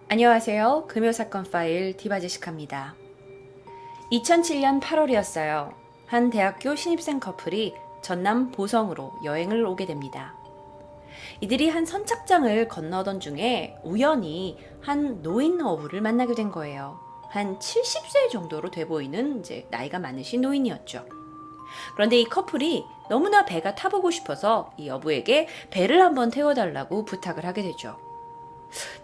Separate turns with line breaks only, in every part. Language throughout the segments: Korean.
안녕하세요. 금요사건 파일 디바제시카입니다. 2007년 8월이었어요. 한 대학교 신입생 커플이 전남 보성으로 여행을 오게 됩니다. 이들이 한 선착장을 건너던 중에 우연히 한 노인 어부를 만나게 된 거예요. 한 70세 정도로 돼 보이는 나이가 많으신 노인이었죠. 그런데 이 커플이 너무나 배가 타보고 싶어서 이 어부에게 배를 한번 태워달라고 부탁을 하게 되죠.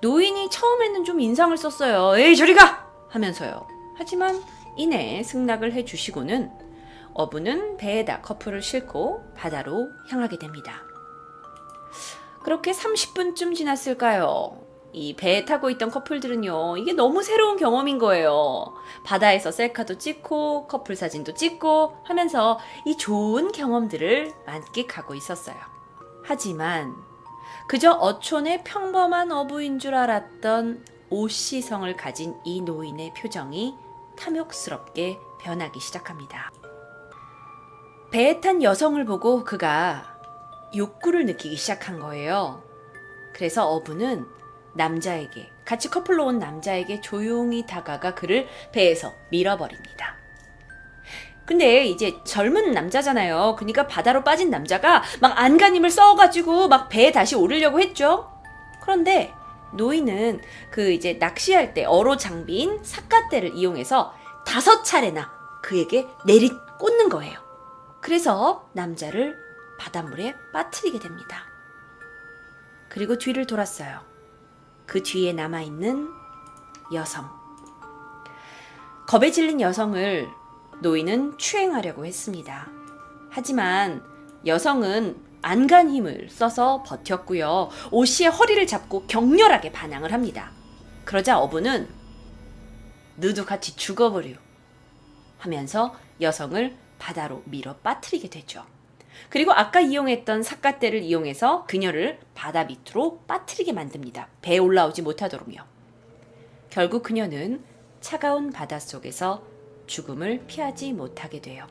노인이 처음에는 좀 인상을 썼어요. 에이 저리 가! 하면서요. 하지만 이내 승낙을 해주시고는 어부는 배에다 커플을 싣고 바다로 향하게 됩니다. 그렇게 30분쯤 지났을까요? 이 배에 타고 있던 커플들은요, 이게 너무 새로운 경험인 거예요. 바다에서 셀카도 찍고 커플 사진도 찍고 하면서 이 좋은 경험들을 만끽하고 있었어요. 하지만 그저 어촌의 평범한 어부인 줄 알았던 오씨성을 가진 이 노인의 표정이 탐욕스럽게 변하기 시작합니다. 배에 탄 여성을 보고 그가 욕구를 느끼기 시작한 거예요. 그래서 어부는 남자에게, 같이 커플로 온 남자에게 조용히 다가가 그를 배에서 밀어버립니다. 근데 이제 젊은 남자잖아요. 그러니까 바다로 빠진 남자가 막 안간힘을 써가지고 막 배에 다시 오르려고 했죠. 그런데 노인은 그 이제 낚시할 때 어로 장비인 삿갓대를 이용해서 5차례나 그에게 내리꽂는 거예요. 그래서 남자를 바닷물에 빠뜨리게 됩니다. 그리고 뒤를 돌았어요. 그 뒤에 남아있는 여성. 겁에 질린 여성을 노인은 추행하려고 했습니다. 하지만 여성은 안간 힘을 써서 버텼고요. 오씨의 허리를 잡고 격렬하게 반항을 합니다. 그러자 어부는 너도 같이 죽어버려 하면서 여성을 바다로 밀어 빠뜨리게 되죠. 그리고 아까 이용했던 삿갓대를 이용해서 그녀를 바다 밑으로 빠뜨리게 만듭니다. 배에 올라오지 못하도록요. 결국 그녀는 차가운 바닷속에서 죽음을 피하지 못하게 돼요.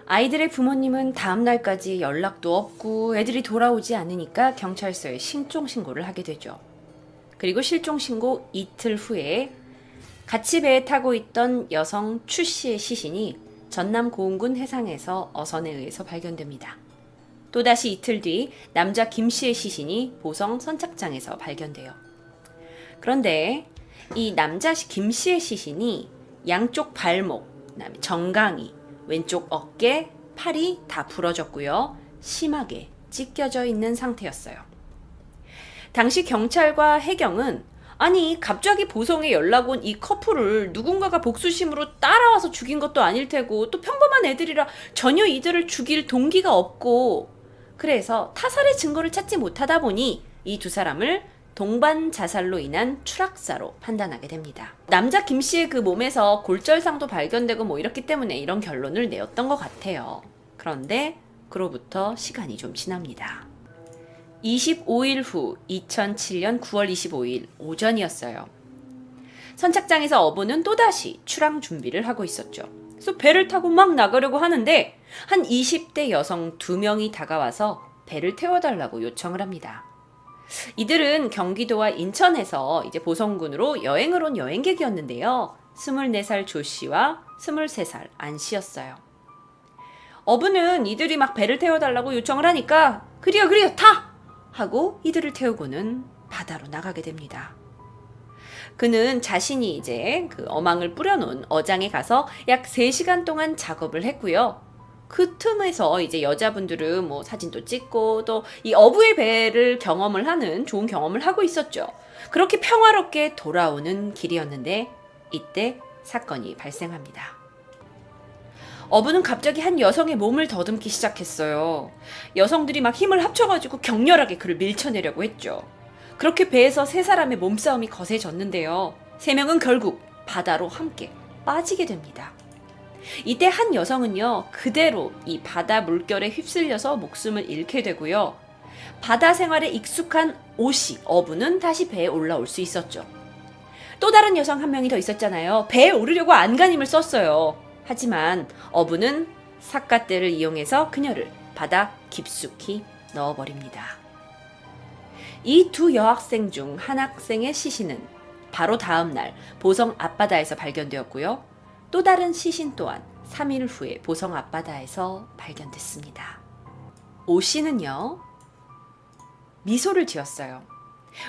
아이들의 부모님은 다음 날까지 연락도 없고 애들이 돌아오지 않으니까 경찰서에 실종신고를 하게 되죠. 그리고 실종신고 이틀 후에 같이 배에 타고 있던 여성 추 씨의 시신이 전남 고흥군 해상에서 어선에 의해서 발견됩니다. 또다시 이틀 뒤 남자 김 씨의 시신이 보성 선착장에서 발견돼요. 그런데 이 남자 김 씨의 시신이 양쪽 발목, 그다음에 정강이, 왼쪽 어깨, 팔이 다 부러졌고요. 심하게 찢겨져 있는 상태였어요. 당시 경찰과 해경은 아니 갑자기 보성에 연락 온 이 커플을 누군가가 복수심으로 따라와서 죽인 것도 아닐 테고 또 평범한 애들이라 전혀 이들을 죽일 동기가 없고 그래서 타살의 증거를 찾지 못하다 보니 이 두 사람을 동반 자살로 인한 추락사로 판단하게 됩니다. 남자 김 씨의 그 몸에서 골절상도 발견되고 뭐 이렇기 때문에 이런 결론을 내었던 것 같아요. 그런데 그로부터 시간이 좀 지납니다. 25일 후 2007년 9월 25일 오전이었어요. 선착장에서 어부는 또다시 출항 준비를 하고 있었죠. 그래서 배를 타고 막 나가려고 하는데 한 20대 여성 2명이 다가와서 배를 태워달라고 요청을 합니다. 이들은 경기도와 인천에서 이제 보성군으로 여행을 온 여행객이었는데요. 24살 조 씨와 23살 안 씨였어요. 어부는 이들이 막 배를 태워달라고 요청을 하니까 그래요 타! 하고 이들을 태우고는 바다로 나가게 됩니다. 그는 자신이 이제 그 어망을 뿌려놓은 어장에 가서 약 3시간 동안 작업을 했고요. 그 틈에서 이제 여자분들은 뭐 사진도 찍고 또 이 어부의 배를 경험을 하는 좋은 경험을 하고 있었죠. 그렇게 평화롭게 돌아오는 길이었는데 이때 사건이 발생합니다. 어부는 갑자기 한 여성의 몸을 더듬기 시작했어요. 여성들이 막 힘을 합쳐가지고 격렬하게 그를 밀쳐내려고 했죠. 그렇게 배에서 3사람의 몸싸움이 거세졌는데요. 3명은 결국 바다로 함께 빠지게 됩니다. 이때 한 여성은요, 그대로 이 바다 물결에 휩쓸려서 목숨을 잃게 되고요. 바다 생활에 익숙한 오씨, 어부는 다시 배에 올라올 수 있었죠. 또 다른 여성 한 명이 더 있었잖아요. 배에 오르려고 안간힘을 썼어요. 하지만 어부는 삿갓대를 이용해서 그녀를 바다 깊숙이 넣어버립니다. 이 두 여학생 중 한 학생의 시신은 바로 다음 날 보성 앞바다에서 발견되었고요. 또 다른 시신 또한 3일 후에 보성 앞바다에서 발견됐습니다. 오 씨는요, 미소를 지었어요.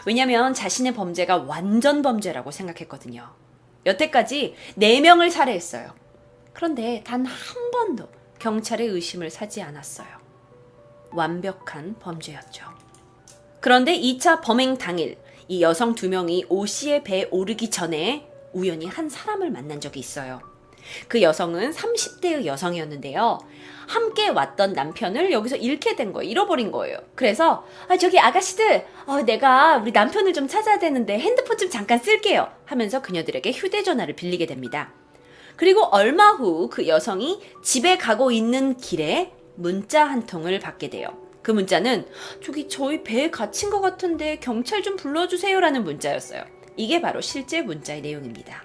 왜냐면 자신의 범죄가 완전 범죄라고 생각했거든요. 여태까지 4명을 살해했어요. 그런데 단 한 번도 경찰의 의심을 사지 않았어요. 완벽한 범죄였죠. 그런데 2차 범행 당일 이 여성 2명이 오 씨의 배에 오르기 전에 우연히 한 사람을 만난 적이 있어요. 그 여성은 30대의 여성이었는데요. 함께 왔던 남편을 여기서 잃게 된 거예요. 잃어버린 거예요. 그래서 저기 아가씨들, 내가 우리 남편을 좀 찾아야 되는데 핸드폰 좀 잠깐 쓸게요 하면서 그녀들에게 휴대전화를 빌리게 됩니다. 그리고 얼마 후 그 여성이 집에 가고 있는 길에 문자 한 통을 받게 돼요. 그 문자는 저기 저희 배에 갇힌 것 같은데 경찰 좀 불러주세요 라는 문자였어요. 이게 바로 실제 문자의 내용입니다.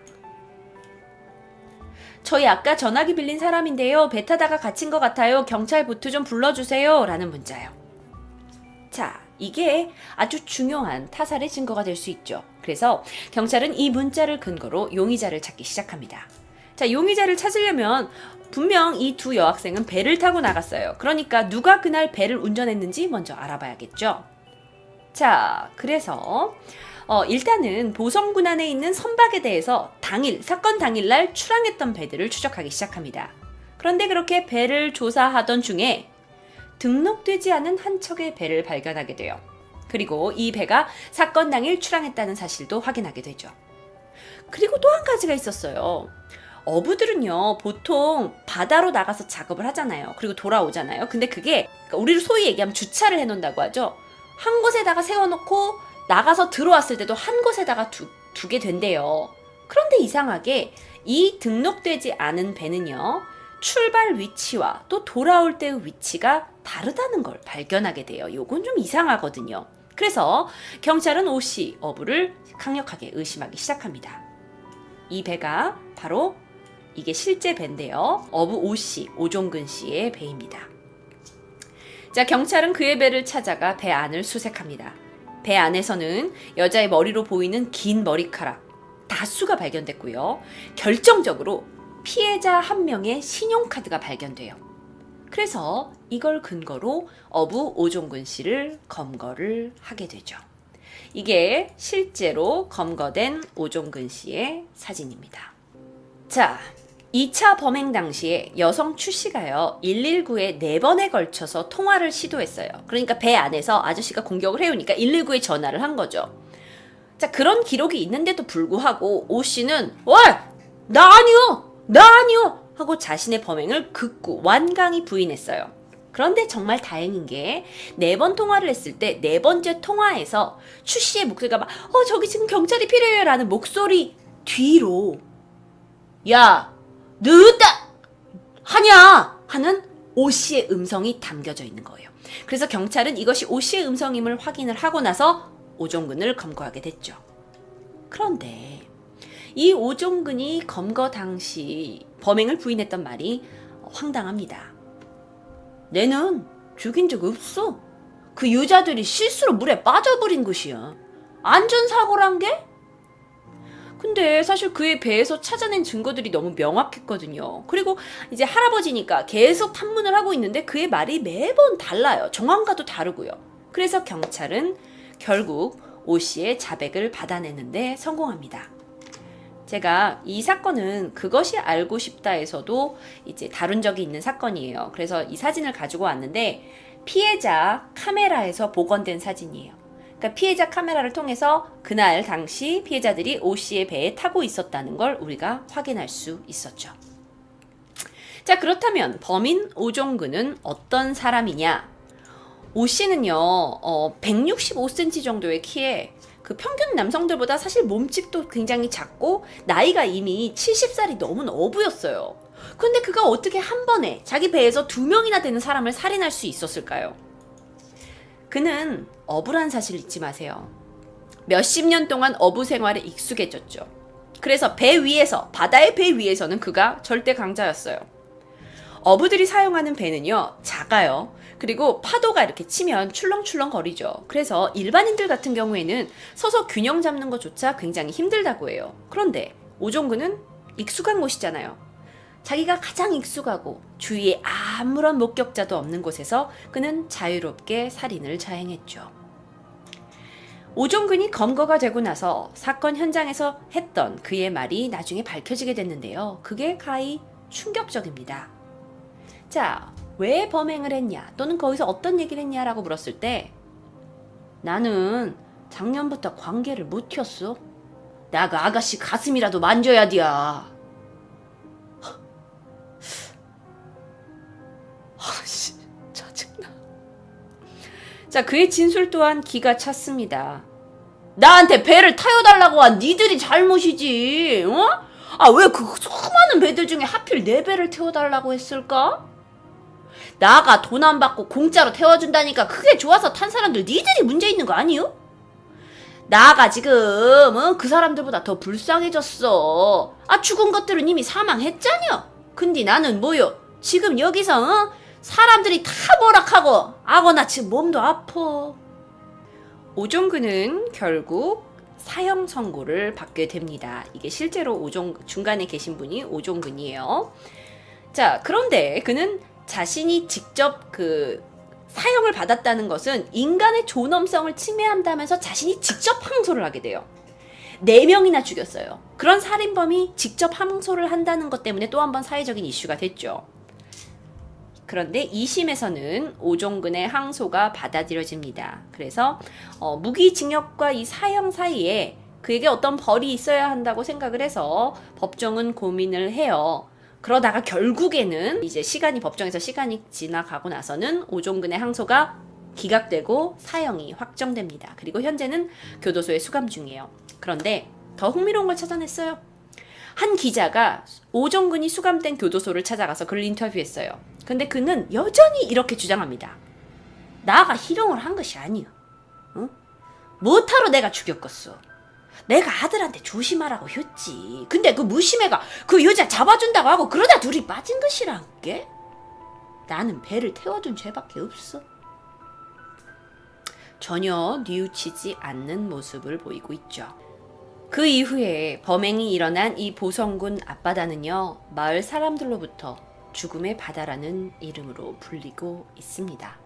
저희 아까 전화기 빌린 사람인데요. 배 타다가 갇힌 것 같아요. 경찰 보트 좀 불러주세요 라는 문자예요. 자, 이게 아주 중요한 타살의 증거가 될 수 있죠. 그래서 경찰은 이 문자를 근거로 용의자를 찾기 시작합니다. 자, 용의자를 찾으려면 분명 이 2 여학생은 배를 타고 나갔어요. 그러니까 누가 그날 배를 운전했는지 먼저 알아봐야겠죠. 자, 그래서 일단은 보성군 안에 있는 선박에 대해서 사건 당일날 출항했던 배들을 추적하기 시작합니다. 그런데 그렇게 배를 조사하던 중에 등록되지 않은 한 척의 배를 발견하게 돼요. 그리고 이 배가 사건 당일 출항했다는 사실도 확인하게 되죠. 그리고 또 한 가지가 있었어요. 어부들은요, 보통 바다로 나가서 작업을 하잖아요. 그리고 돌아오잖아요. 근데 그게 우리를 소위 얘기하면 주차를 해놓는다고 하죠. 한 곳에다가 세워놓고 나가서 들어왔을 때도 한 곳에다가 두게 된대요. 그런데 이상하게 이 등록되지 않은 배는요, 출발 위치와 또 돌아올 때의 위치가 다르다는 걸 발견하게 돼요. 요건 좀 이상하거든요. 그래서 경찰은 오 씨 어부를 강력하게 의심하기 시작합니다. 이 배가 바로 이게 실제 배인데요. 어부 오 씨, 오종근 씨의 배입니다. 자, 경찰은 그의 배를 찾아가 배 안을 수색합니다. 배 안에서는 여자의 머리로 보이는 긴 머리카락 다수가 발견됐고요. 결정적으로 피해자 한 명의 신용카드가 발견돼요. 그래서 이걸 근거로 어부 오종근 씨를 검거를 하게 되죠. 이게 실제로 검거된 오종근 씨의 사진입니다. 자, 2차 범행 당시에 여성 추 씨가요, 119에 4번에 걸쳐서 통화를 시도했어요. 그러니까 배 안에서 아저씨가 공격을 해오니까 119에 전화를 한 거죠. 자, 그런 기록이 있는데도 불구하고 오 씨는 나 아니요 하고 자신의 범행을 극구 완강히 부인했어요. 그런데 정말 다행인 게 4번 통화를 했을 때 4번째 통화에서 추 씨의 목소리가 막 저기 지금 경찰이 필요해요 라는 목소리 뒤로 야 늦다 하냐 하는 오 씨의 음성이 담겨져 있는 거예요. 그래서 경찰은 이것이 오 씨의 음성임을 확인을 하고 나서 오종근을 검거하게 됐죠. 그런데 이 오종근이 검거 당시 범행을 부인했던 말이 황당합니다. 내는 죽인 적 없어. 그 여자들이 실수로 물에 빠져버린 것이야. 안전사고란 게? 근데 사실 그의 배에서 찾아낸 증거들이 너무 명확했거든요. 그리고 이제 할아버지니까 계속 탐문을 하고 있는데 그의 말이 매번 달라요. 정황과도 다르고요. 그래서 경찰은 결국 오 씨의 자백을 받아내는데 성공합니다. 제가 이 사건은 그것이 알고 싶다에서도 이제 다룬 적이 있는 사건이에요. 그래서 이 사진을 가지고 왔는데 피해자 카메라에서 복원된 사진이에요. 그러니까 피해자 카메라를 통해서 그날 당시 피해자들이 오 씨의 배에 타고 있었다는 걸 우리가 확인할 수 있었죠. 자, 그렇다면 범인 오종근은 어떤 사람이냐? 오 씨는요, 165cm 정도의 키에 그 평균 남성들보다 사실 몸집도 굉장히 작고 나이가 이미 70살이 넘은 어부였어요. 근데 그가 어떻게 한 번에 자기 배에서 2명이나 되는 사람을 살인할 수 있었을까요? 그는 어부란 사실 잊지 마세요. 몇십 년 동안 어부 생활에 익숙해졌죠. 그래서 배 위에서, 바다의 배 위에서는 그가 절대 강자였어요. 어부들이 사용하는 배는요, 작아요. 그리고 파도가 이렇게 치면 출렁출렁 거리죠. 그래서 일반인들 같은 경우에는 서서 균형 잡는 것조차 굉장히 힘들다고 해요. 그런데 오종근은 익숙한 곳이잖아요. 자기가 가장 익숙하고 주위에 아무런 목격자도 없는 곳에서 그는 자유롭게 살인을 자행했죠. 오종근이 검거가 되고 나서 사건 현장에서 했던 그의 말이 나중에 밝혀지게 됐는데요. 그게 가히 충격적입니다. 자, 왜 범행을 했냐 또는 거기서 어떤 얘기를 했냐라고 물었을 때 나는 작년부터 관계를 못 튀었어. 나 그 아가씨 가슴이라도 만져야 돼야. 아씨, 짜증나. 자, 그의 진술 또한 기가 찼습니다. 나한테 배를 타여달라고 한 니들이 잘못이지. 어? 아, 왜 그 수많은 배들 중에 하필 내 배를 태워달라고 했을까? 나가 돈 안 받고 공짜로 태워준다니까 그게 좋아서 탄 사람들 니들이 문제 있는 거 아니요? 나가 지금 그 사람들보다 더 불쌍해졌어. 아, 죽은 것들은 이미 사망했잖여. 근데 나는 뭐요? 지금 여기서 사람들이 다 뭐락하고 아고 나 지금 몸도 아파. 오종근은 결국 사형 선고를 받게 됩니다. 이게 실제로 중간에 계신 분이 오종근이에요. 자, 그런데 그는 자신이 직접 그 사형을 받았다는 것은 인간의 존엄성을 침해한다면서 자신이 직접 항소를 하게 돼요. 4명이나 죽였어요. 그런 살인범이 직접 항소를 한다는 것 때문에 또 한 번 사회적인 이슈가 됐죠. 그런데 2심에서는 오종근의 항소가 받아들여집니다. 그래서 무기징역과 이 사형 사이에 그에게 어떤 벌이 있어야 한다고 생각을 해서 법정은 고민을 해요. 그러다가 결국에는 이제 법정에서 시간이 지나가고 나서는 오종근의 항소가 기각되고 사형이 확정됩니다. 그리고 현재는 교도소에 수감 중이에요. 그런데 더 흥미로운 걸 찾아냈어요. 한 기자가 오종근이 수감된 교도소를 찾아가서 그를 인터뷰했어요. 근데 그는 여전히 이렇게 주장합니다. 나가 희롱을 한 것이 아니야. 어? 뭐하러 내가 죽였겠어. 내가 아들한테 조심하라고 했지. 근데 그 무심해가 그 여자 잡아준다고 하고 그러다 둘이 빠진 것이란게. 나는 배를 태워준 죄밖에 없어. 전혀 뉘우치지 않는 모습을 보이고 있죠. 그 이후에 범행이 일어난 이 보성군 앞바다는요, 마을 사람들로부터 죽음의 바다라는 이름으로 불리고 있습니다.